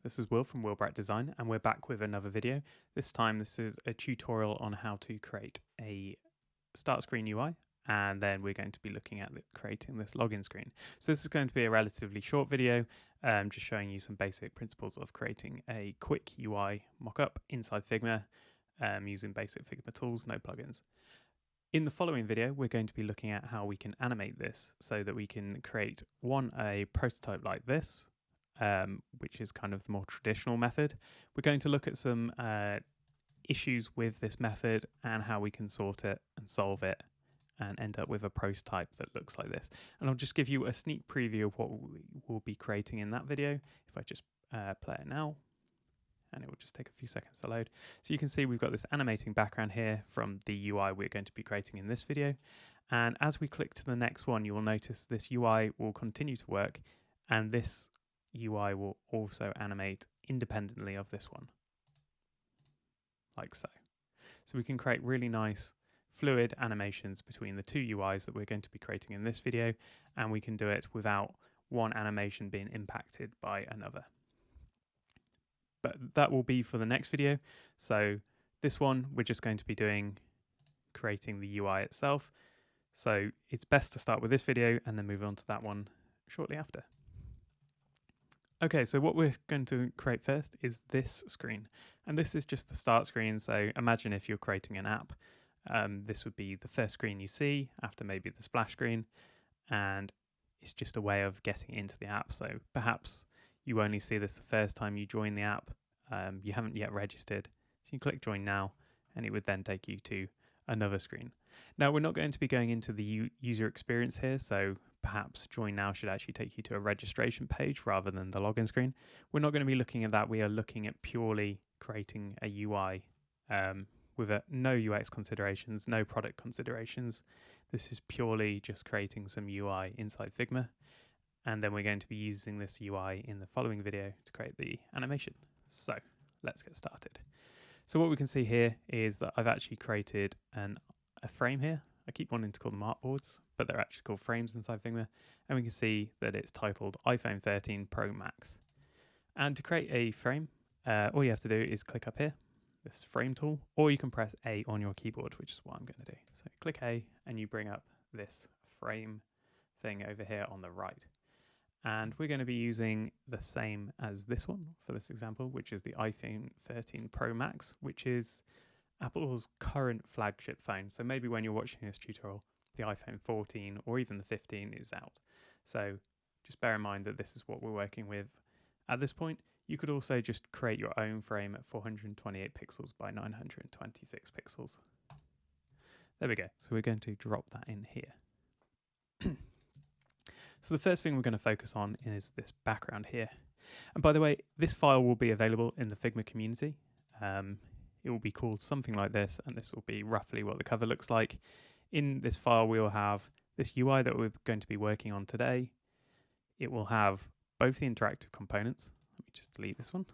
This is Will from Wilbrat Design, and we're back with another video. This time this is a tutorial on how to create a start screen UI, and then we're going to be looking at creating this login screen. So this is going to be a relatively short video, just showing you some basic principles of creating a quick UI mockup inside Figma using basic Figma tools, no plugins. In the following video, we're going to be looking at how we can animate this so that we can create a prototype like this, which is kind of the more traditional method. We're going to look at some issues with this method and how we can sort it and solve it and end up with a prototype that looks like this. And I'll just give you a sneak preview of what we will be creating in that video. If I just play it now, and it will just take a few seconds to load. So you can see we've got this animating background here from the UI we're going to be creating in this video. And as we click to the next one, you will notice this UI will continue to work, and this UI will also animate independently of this one, like so. So we can create really nice fluid animations between the two UIs that we're going to be creating in this video, and we can do it without one animation being impacted by another. But that will be for the next video. So this one, we're just going to be creating the UI itself. So it's best to start with this video and then move on to that one shortly after. Okay, so what we're going to create first is this screen. And this is just the start screen. So imagine if you're creating an app, this would be the first screen you see after maybe the splash screen. And it's just a way of getting into the app. So perhaps you only see this the first time you join the app. You haven't yet registered. So you click join now, and it would then take you to another screen. Now, we're not going to be going into the user experience here. So perhaps join now should actually take you to a registration page rather than the login screen. We're not going to be looking at that. We are looking at purely creating a UI with no UX considerations, no product considerations. This is purely just creating some UI inside Figma. And then we're going to be using this UI in the following video to create the animation. So let's get started. So what we can see here is that I've actually created a frame here. I keep wanting to call them artboards, but they're actually called frames inside Figma. And we can see that it's titled iPhone 13 Pro Max. And to create a frame, all you have to do is click up here, this frame tool, or you can press A on your keyboard, which is what I'm going to do. So click A and you bring up this frame thing over here on the right. And we're going to be using the same as this one for this example, which is the iPhone 13 Pro Max, which is Apple's current flagship phone. So maybe when you're watching this tutorial, the iPhone 14 or even the 15 is out. So just bear in mind that this is what we're working with at this point. You could also just create your own frame at 428 pixels by 926 pixels. There we go. So we're going to drop that in here. So the first thing we're going to focus on is this background here. And by the way, this file will be available in the Figma community. It will be called something like this, and this will be roughly what the cover looks like. In this file, we will have this UI that we're going to be working on today. It will have both the interactive components. Let me just delete this one.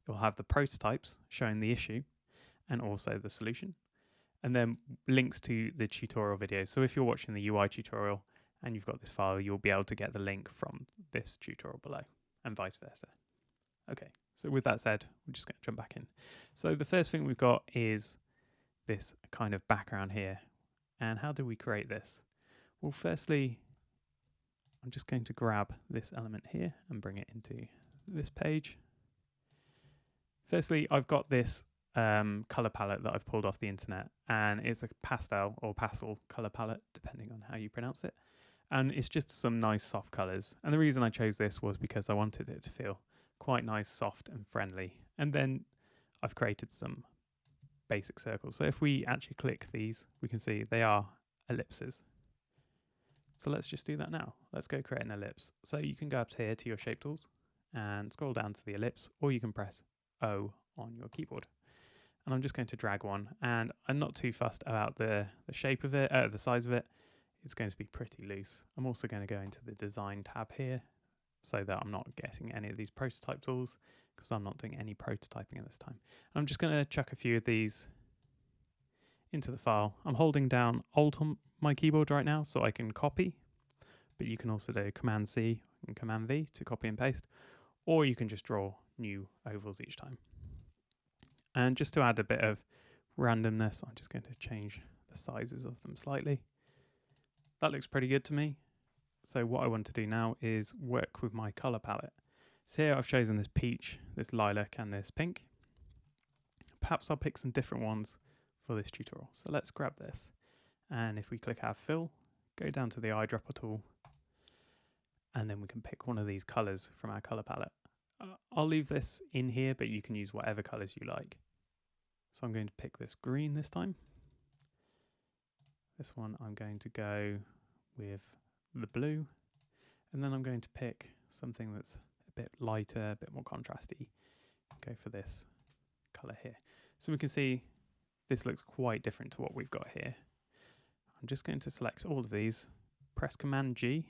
It will have the prototypes showing the issue and also the solution, and then links to the tutorial video. So if you're watching the UI tutorial and you've got this file, you'll be able to get the link from this tutorial below and vice versa. Okay, so with that said, we're just going to jump back in. So the first thing we've got is this kind of background here. And how do we create this? Well, firstly, I'm just going to grab this element here and bring it into this page. Firstly, I've got this color palette that I've pulled off the internet, and it's a pastel or pastel color palette, depending on how you pronounce it. And it's just some nice soft colors. And the reason I chose this was because I wanted it to feel quite nice, soft and friendly. And then I've created some basic circles. So if we actually click these, we can see they are ellipses. So let's just do that now. Let's go create an ellipse. So you can go up here to your shape tools and scroll down to the ellipse, or you can press O on your keyboard. And I'm just going to drag one, and I'm not too fussed about the shape of it, the size of it. It's going to be pretty loose. I'm also going to go into the design tab here so that I'm not getting any of these prototype tools, because I'm not doing any prototyping at this time. And I'm just going to chuck a few of these into the file. I'm holding down Alt on my keyboard right now so I can copy, but you can also do Command C and Command V to copy and paste, or you can just draw new ovals each time. And just to add a bit of randomness, I'm just going to change the sizes of them slightly. That looks pretty good to me. So what I want to do now is work with my color palette. So here I've chosen this peach, this lilac, and this pink. Perhaps I'll pick some different ones for this tutorial. So let's grab this. And if we click our fill, go down to the eyedropper tool, and then we can pick one of these colors from our color palette. I'll leave this in here, but you can use whatever colors you like. So I'm going to pick this green this time. This one I'm going to go with the blue, and then I'm going to pick something that's a bit lighter, a bit more contrasty. Go for this color here. So we can see this looks quite different to what we've got here. I'm just going to select all of these, press Command G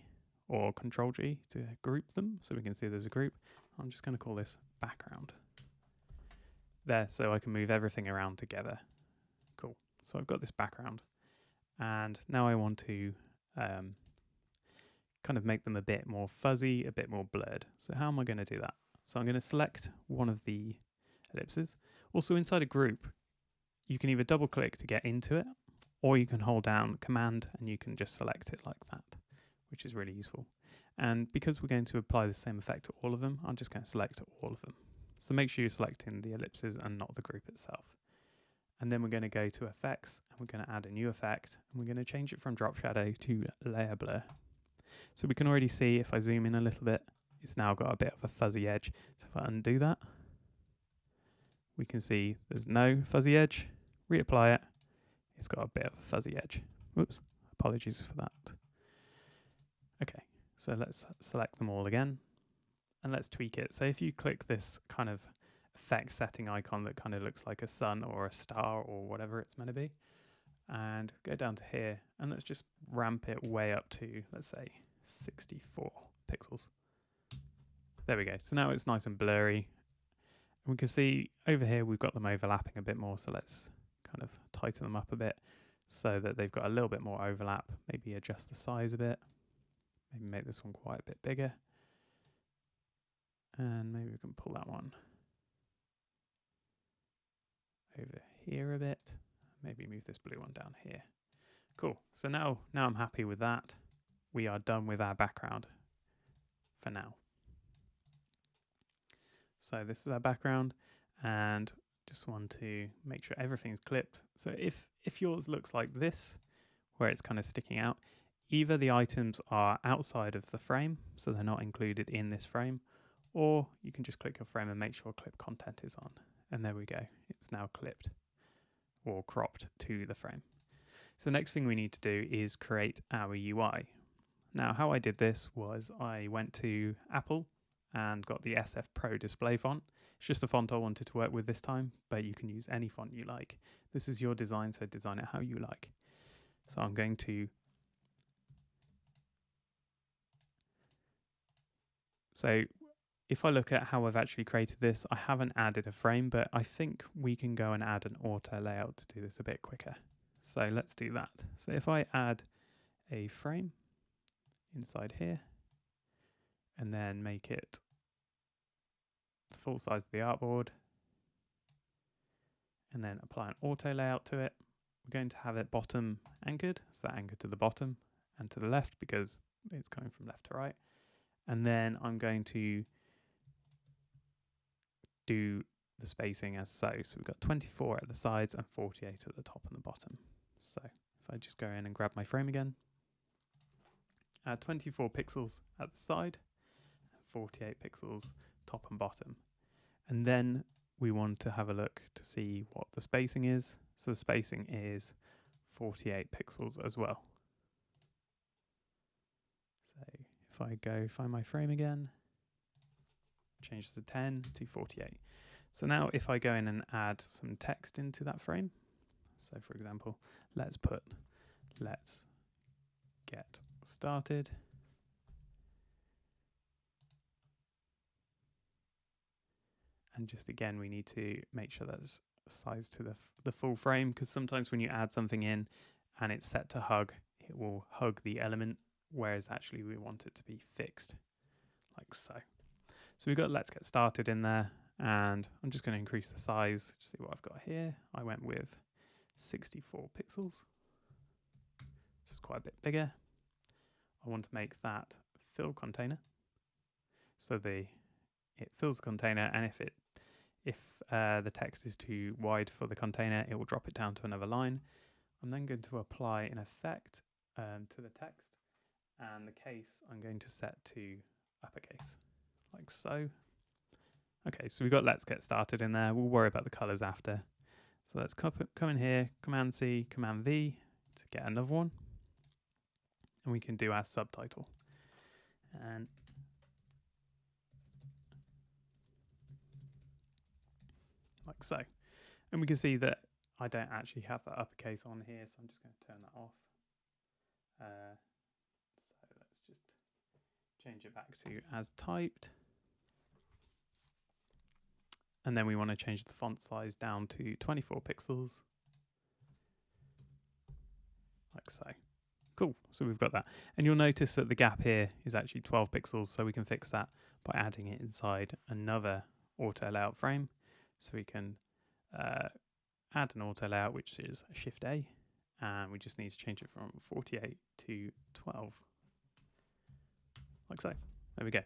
or Control G to group them so we can see there's a group. I'm just going to call this background. There, so I can move everything around together. Cool. So I've got this background, and now I want to kind of make them a bit more fuzzy, a bit more blurred. So how am I going to do that? So I'm going to select one of the ellipses. Also inside a group, you can either double click to get into it, or you can hold down Command and you can just select it like that, which is really useful. And because we're going to apply the same effect to all of them, I'm just going to select all of them. So make sure you're selecting the ellipses and not the group itself. And then we're going to go to Effects, and we're going to add a new effect, and we're going to change it from Drop Shadow to Layer Blur. So we can already see, if I zoom in a little bit, it's now got a bit of a fuzzy edge. So if I undo that, we can see there's no fuzzy edge. Reapply it, it's got a bit of a fuzzy edge. Whoops, apologies for that. Okay, so let's select them all again, and let's tweak it. So if you click this kind of effect setting icon that kind of looks like a sun or a star or whatever it's meant to be, and go down to here, and let's just ramp it way up to, let's say, 64 pixels. There we go. So now it's nice and blurry. And we can see over here we've got them overlapping a bit more, so let's kind of tighten them up a bit so that they've got a little bit more overlap. Maybe adjust the size a bit. Maybe make this one quite a bit bigger. And maybe we can pull that one over here a bit. Maybe move this blue one down here. Cool. So now I'm happy with that. We are done with our background for now. So this is our background, and just want to make sure everything's clipped. So if yours looks like this, where it's kind of sticking out, either the items are outside of the frame, so they're not included in this frame, or you can just click your frame and make sure clip content is on. And there we go. It's now clipped or cropped to the frame. So the next thing we need to do is create our UI. Now, how I did this was I went to Apple and got the SF Pro display font. It's just a font I wanted to work with this time, but you can use any font you like. This is your design, so design it how you like. So I'm going to... So if I look at how I've actually created this, I haven't added a frame, but I think we can go and add an auto layout to do this a bit quicker. So let's do that. So if I add a frame inside here, and then make it the full size of the artboard, and then apply an auto layout to it, we're going to have it bottom anchored, so anchored to the bottom and to the left because it's coming from left to right. And then I'm going to do the spacing as so. So we've got 24 at the sides and 48 at the top and the bottom. So if I just go in and grab my frame again, add 24 pixels at the side, 48 pixels top and bottom. And then we want to have a look to see what the spacing is. So the spacing is 48 pixels as well. So if I go find my frame again, change the 10 to 48. So now if I go in and add some text into that frame, so for example, let's get started. And just again, we need to make sure that's sized to the full frame, because sometimes when you add something in and it's set to hug, it will hug the element, whereas actually we want it to be fixed, like so. So we've got let's get started in there, and I'm just going to increase the size to see what I've got here. I went with 64 pixels. This is quite a bit bigger. I want to make that fill container. So it fills the container, and if the text is too wide for the container, it will drop it down to another line. I'm then going to apply an effect to the text, and the case I'm going to set to uppercase, like so. Okay, so we've got let's get started in there. We'll worry about the colors after. So let's come in here, Command C, Command V to get another one. And we can do our subtitle. And like so. And we can see that I don't actually have that uppercase on here, so I'm just going to turn that off. So let's just change it back to as typed. And then we want to change the font size down to 24 pixels. Like so. Cool, so we've got that. And you'll notice that the gap here is actually 12 pixels, so we can fix that by adding it inside another auto layout frame. So we can add an auto layout, which is Shift A, and we just need to change it from 48 to 12. Like so. There we go.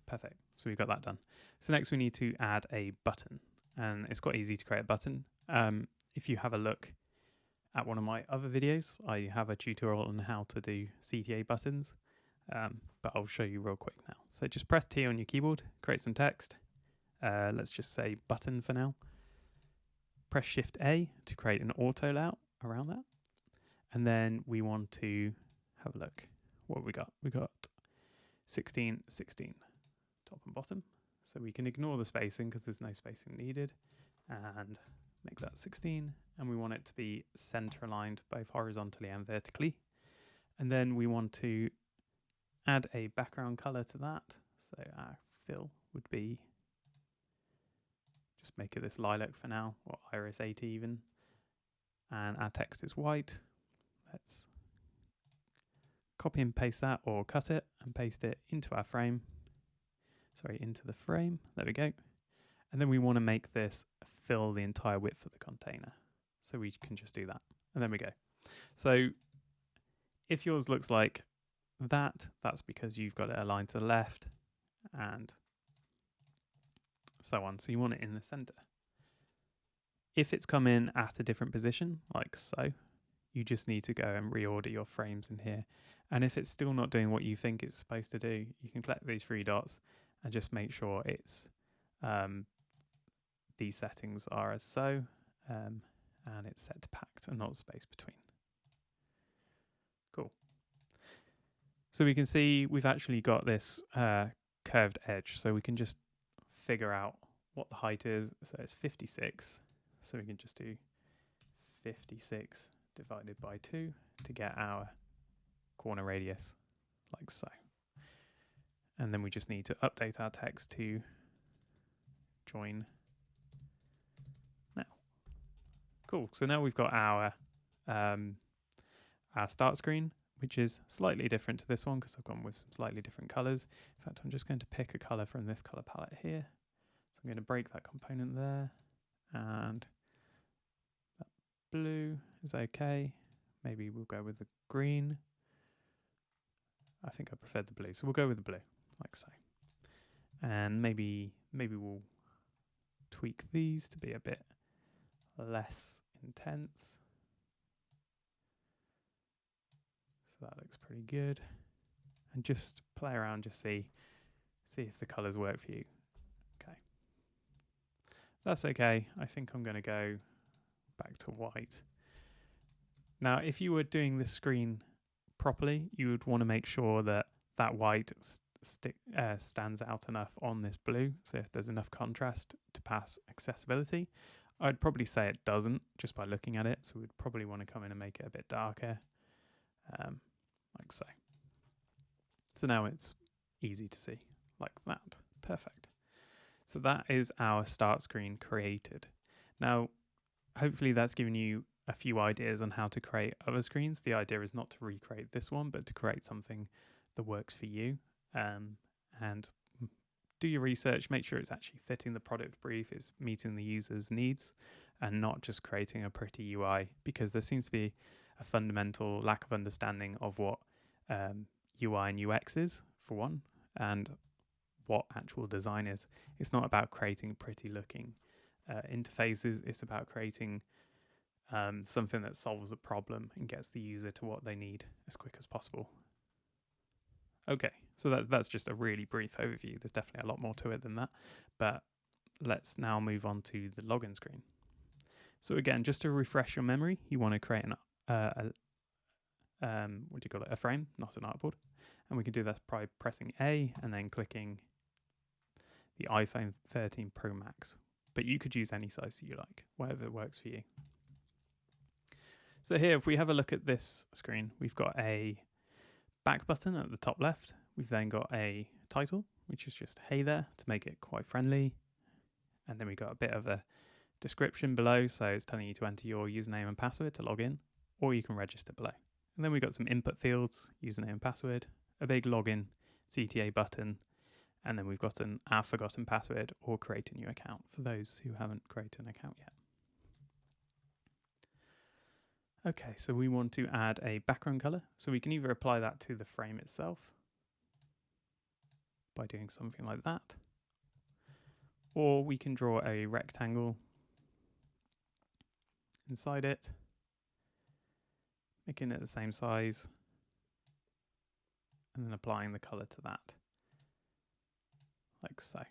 Perfect. So we've got that done. So next we need to add a button, and it's quite easy to create a button. If you have a look at one of my other videos, I have a tutorial on how to do CTA buttons, but I'll show you real quick now. So just press T on your keyboard, create some text. Let's just say button for now. Press Shift A to create an auto layout around that. And then we want to have a look. What have we got? We got 16, 16, top and bottom. So we can ignore the spacing because there's no spacing needed, and make that 16. And we want it to be center aligned both horizontally and vertically. And then we want to add a background color to that. So our fill would be, just make it this lilac for now, or iris 8 even. And our text is white. Let's copy and paste that, or cut it and paste it into our frame. Sorry, into the frame. There we go. And then we want to make this fill the entire width of the container. So we can just do that. And then we go. So if yours looks like that, that's because you've got it aligned to the left and so on. So you want it in the center. If it's come in at a different position, like so, you just need to go and reorder your frames in here. And if it's still not doing what you think it's supposed to do, you can click these three dots and just make sure it's these settings are as so, and it's set to packed and not space between. Cool. So we can see we've actually got this curved edge, so we can just figure out what the height is. So it's 56, so we can just do 56 divided by 2 to get our corner radius, like so. And then we just need to update our text to join now. Cool, so now we've got our start screen, which is slightly different to this one because I've gone with some slightly different colors. In fact, I'm just going to pick a color from this color palette here. So I'm going to break that component there, and that blue is okay. Maybe we'll go with the green. I think I prefer the blue, so we'll go with the blue, like so. And maybe we'll tweak these to be a bit less intense. So that looks pretty good. And just play around, just see if the colors work for you. Okay. That's okay. I think I'm going to go back to white. Now, if you were doing this screen properly, you would want to make sure that that white stands out enough on this blue. So if there's enough contrast to pass accessibility, I'd probably say it doesn't just by looking at it. So we'd probably want to come in and make it a bit darker, like so. So now it's easy to see like that. Perfect. So that is our start screen created. Now, hopefully that's given you a few ideas on how to create other screens. The idea is not to recreate this one, but to create something that works for you, and do your research, make sure it's actually fitting the product brief, it's meeting the user's needs, and not just creating a pretty UI, because there seems to be a fundamental lack of understanding of what UI and UX is, for one, and what actual design is. It's not about creating pretty looking interfaces, it's about creating something that solves a problem and gets the user to what they need as quick as possible. Okay, so that's just a really brief overview. There's definitely a lot more to it than that, but let's now move on to the login screen. So again, just to refresh your memory, you want to create a frame, not an artboard, and we can do that by pressing A and then clicking the iPhone 13 Pro Max. But you could use any size you like, whatever works for you. So here, if we have a look at this screen, we've got a back button at the top left. We've then got a title, which is just hey there, to make it quite friendly. And then we've got a bit of a description below, so it's telling you to enter your username and password to log in, or you can register below. And then we've got some input fields, username and password, a big login CTA button, and then we've got an forgotten password or create a new account for those who haven't created an account yet. Okay, so we want to add a background color. So we can either apply that to the frame itself by doing something like that, or we can draw a rectangle inside it, making it the same size, and then applying the color to that, like so.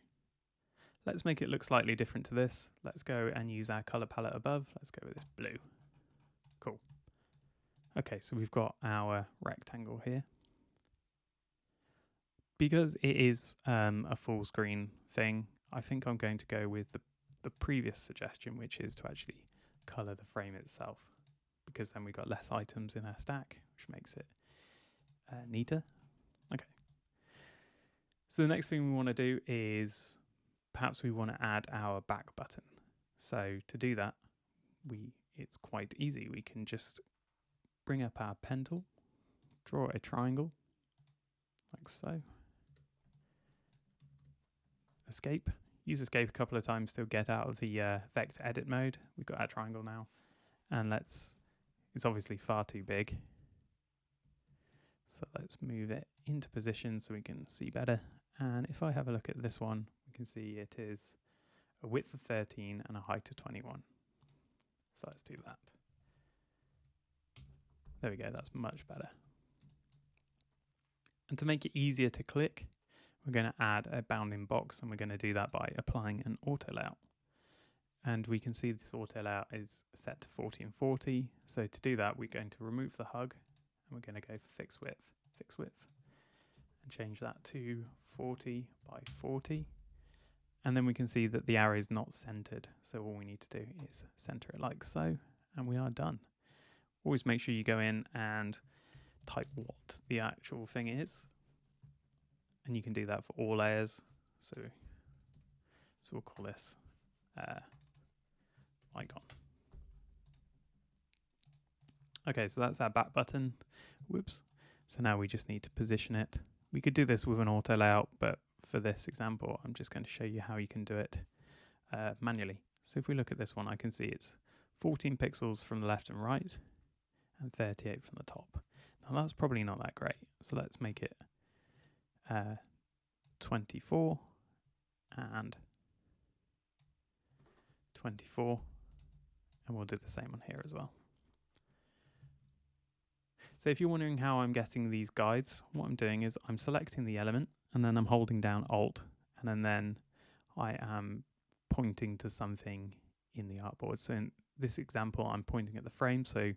Let's make it look slightly different to this. Let's go and use our color palette above. Let's go with this blue. Cool. Okay, so we've got our rectangle here. Because it is a full screen thing, I think I'm going to go with the previous suggestion, which is to actually color the frame itself, because then we've got less items in our stack, which makes it neater. Okay. So the next thing we want to do is perhaps we want to add our back button. So to do that, it's quite easy. We can just bring up our pen tool, draw a triangle, like so. Escape. Use escape a couple of times to get out of the vector edit mode. We've got our triangle now, and it's obviously far too big. So let's move it into position so we can see better. And if I have a look at this one, we can see it is a width of 13 and a height of 21. So let's do that. There we go, that's much better. And to make it easier to click, we're going to add a bounding box, and we're going to do that by applying an auto layout. And we can see this auto layout is set to 40 and 40. So to do that, we're going to remove the hug, and we're going to go for fixed width, and change that to 40 by 40. And then we can see that the arrow is not centered. So all we need to do is center it like so, and we are done. Always make sure you go in and type what the actual thing is. And you can do that for all layers. So we'll call this icon. Okay, so that's our back button. Whoops. So now we just need to position it. We could do this with an auto layout, but for this example, I'm just going to show you how you can do it manually. So if we look at this one, I can see it's 14 pixels from the left and right, and 38 from the top. Now that's probably not that great. So let's make it 24 and 24, and we'll do the same on here as well. So if you're wondering how I'm getting these guides, what I'm doing is I'm selecting the element, and then I'm holding down Alt, and then I am pointing to something in the artboard. So in this example, I'm pointing at the frame, so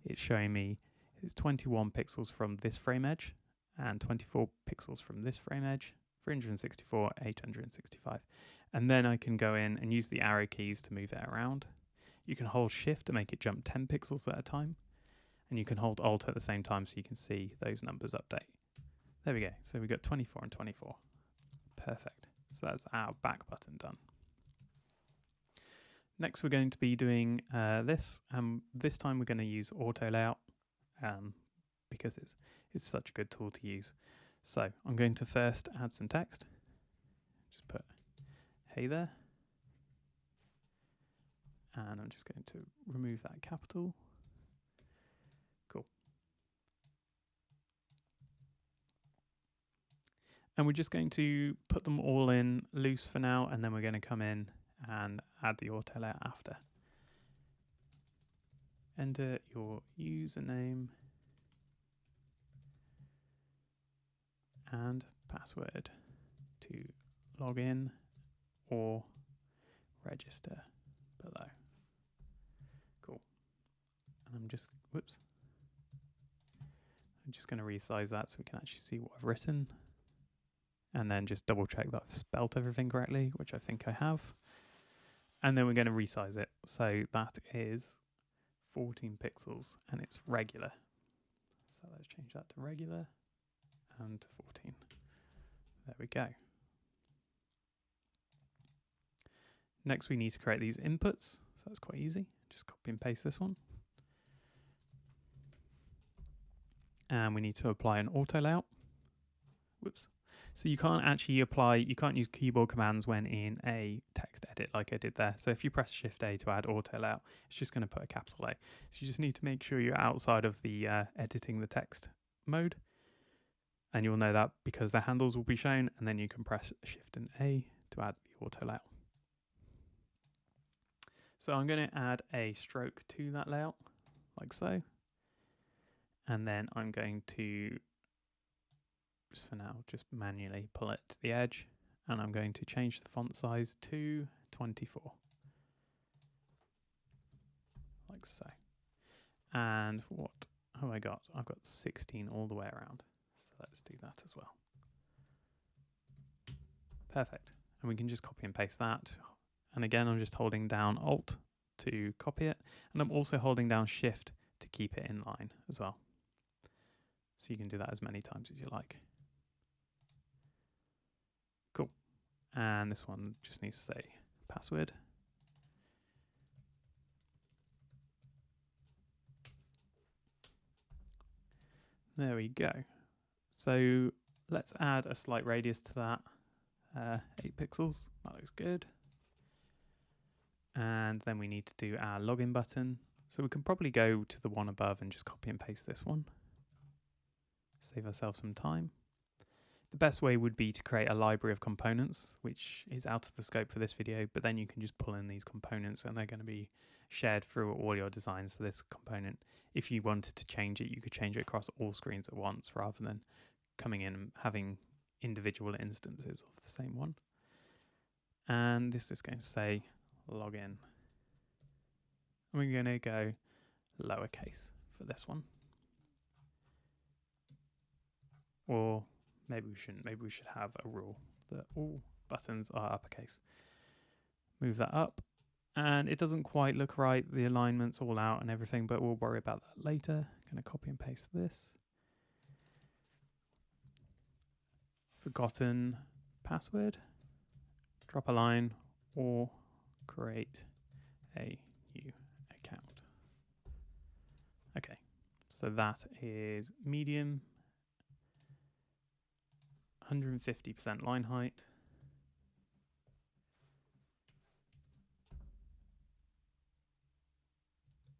it's showing me it's 21 pixels from this frame edge, and 24 pixels from this frame edge, 364, 865. And then I can go in and use the arrow keys to move it around. You can hold Shift to make it jump 10 pixels at a time. And you can hold Alt at the same time so you can see those numbers update. There we go. So we've got 24 and 24. Perfect. So that's our back button done. Next, we're going to be doing this. This time we're going to use auto layout because it's such a good tool to use. So I'm going to first add some text. Just hey there. And I'm just going to remove that capital. Cool. And we're just going to put them all in loose for now, and then we're going to come in and add the auto layout after. Enter your username and password to log in or register below. Cool. And I'm just going to resize that so we can actually see what I've written. And then just double check that I've spelt everything correctly, which I think I have. And then we're going to resize it. So that is 14 pixels and it's regular. So let's change that to regular and 14. There we go. Next we need to create these inputs. So that's quite easy. Just copy and paste this one. And we need to apply an auto layout. Whoops. So you can't use keyboard commands when in a text edit like I did there. So if you press Shift A to add auto layout, it's just going to put a capital A. So you just need to make sure you're outside of the editing the text mode. And you'll know that because the handles will be shown, and then you can press Shift and A to add the auto layout. So I'm going to add a stroke to that layout, like so. And then I'm going to, just for now, just manually pull it to the edge. And I'm going to change the font size to 24. Like so. And what have I got? I've got 16 all the way around. So let's do that as well. Perfect. And we can just copy and paste that. And again, I'm just holding down Alt to copy it. And I'm also holding down Shift to keep it in line as well. So you can do that as many times as you like. Cool. And this one just needs to say password. There we go. So let's add a slight radius to that. 8 pixels. That looks good. And then we need to do our login button. So we can probably go to the one above and just copy and paste this one. Save ourselves some time. The best way would be to create a library of components, which is out of the scope for this video, but then you can just pull in these components and they're going to be shared through all your designs. So this component, if you wanted to change it, you could change it across all screens at once rather than coming in and having individual instances of the same one. And this is going to say login. And we're going to go lowercase for this one. Or maybe we shouldn't. Maybe we should have a rule that all buttons are uppercase. Move that up. And it doesn't quite look right. The alignment's all out and everything, but we'll worry about that later. Going to copy and paste this. Forgotten password. Drop a line or create a new account. Okay, so that is medium. 150% line height.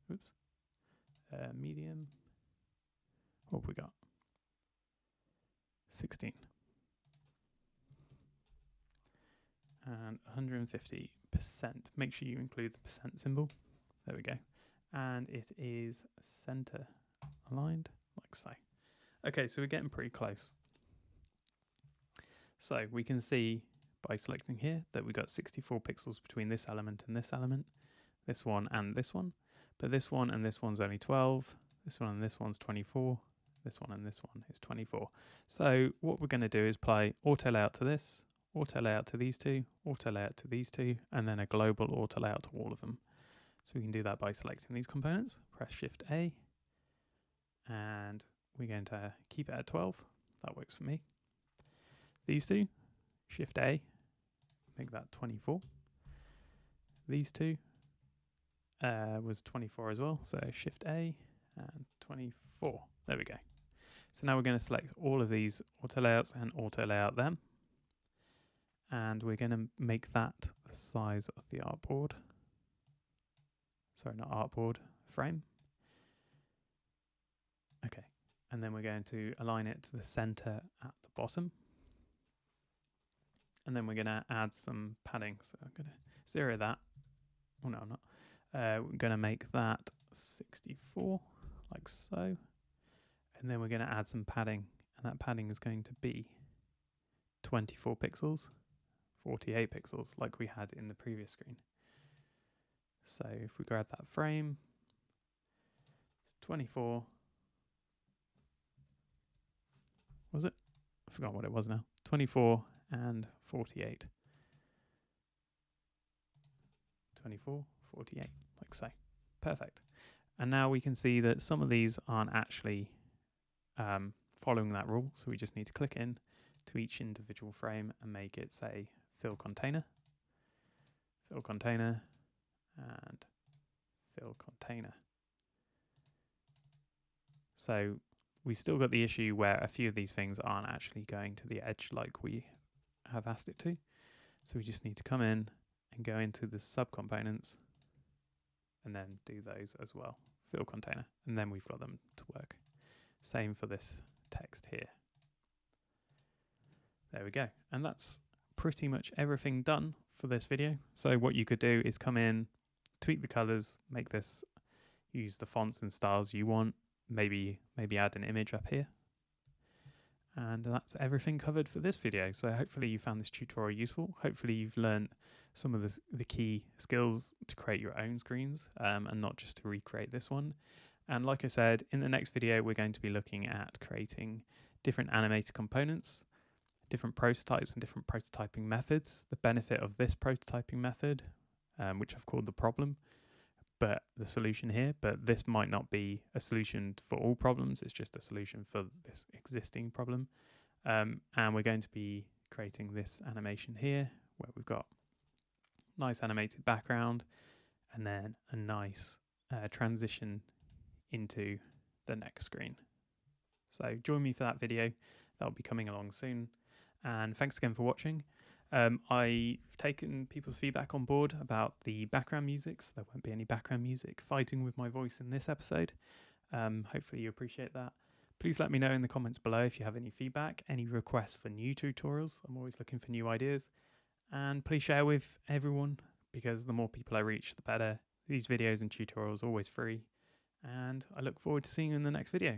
Oops. Medium. What have we got? 16. And 150%. Make sure you include the percent symbol. There we go. And it is center aligned, like so. Okay, so we're getting pretty close. So we can see by selecting here that we've got 64 pixels between this element and this element, this one and this one. But this one and this one's only 12, this one and this one's 24, this one and this one is 24. So what we're going to do is apply auto layout to this, auto layout to these two, auto layout to these two, and then a global auto layout to all of them. So we can do that by selecting these components, press Shift A, and we're going to keep it at 12. That works for me. These two, Shift A, make that 24. These two was 24 as well, so Shift A and 24. There we go. So now we're going to select all of these auto layouts and auto layout them. and we're going to make that the size of the artboard. Sorry, not artboard, frame. Okay, and then we're going to align it to the center at the bottom. And then we're going to add some padding. So I'm going to zero that. Oh no, I'm not. We're going to make that 64, like so. And then we're going to add some padding. And that padding is going to be 24 pixels, 48 pixels, like we had in the previous screen. So if we grab that frame, it's 24. Was it? I forgot what it was now. 24 and 48. 24, 48, like so. Perfect. And now we can see that some of these aren't actually following that rule. So we just need to click in to each individual frame and make it say fill container, and fill container. So we still got the issue where a few of these things aren't actually going to the edge like we have asked it to. So we just need to come in and go into the subcomponents and then do those as well. Fill container, and then we've got them to work. Same for this text here. There we go. And that's pretty much everything done for this video. So what you could do is come in, tweak the colors, make this, use the fonts and styles you want, maybe add an image up here. And that's everything covered for this video. So hopefully you found this tutorial useful. Hopefully you've learned some of the key skills to create your own screens and not just to recreate this one. And like I said, in the next video, we're going to be looking at creating different animated components, different prototypes and different prototyping methods. The benefit of this prototyping method, which I've called the problem, but the solution here, but this might not be a solution for all problems. It's just a solution for this existing problem. And we're going to be creating this animation here where we've got nice animated background and then a nice transition into the next screen. So join me for that video. That'll be coming along soon. And thanks again for watching. I've taken people's feedback on board about the background music, so there won't be any background music fighting with my voice in this episode. Hopefully you appreciate that. Please let me know in the comments below if you have any feedback, any requests for new tutorials. I'm always looking for new ideas. And please share with everyone, because the more people I reach, the better. These videos and tutorials are always free. And I look forward to seeing you in the next video.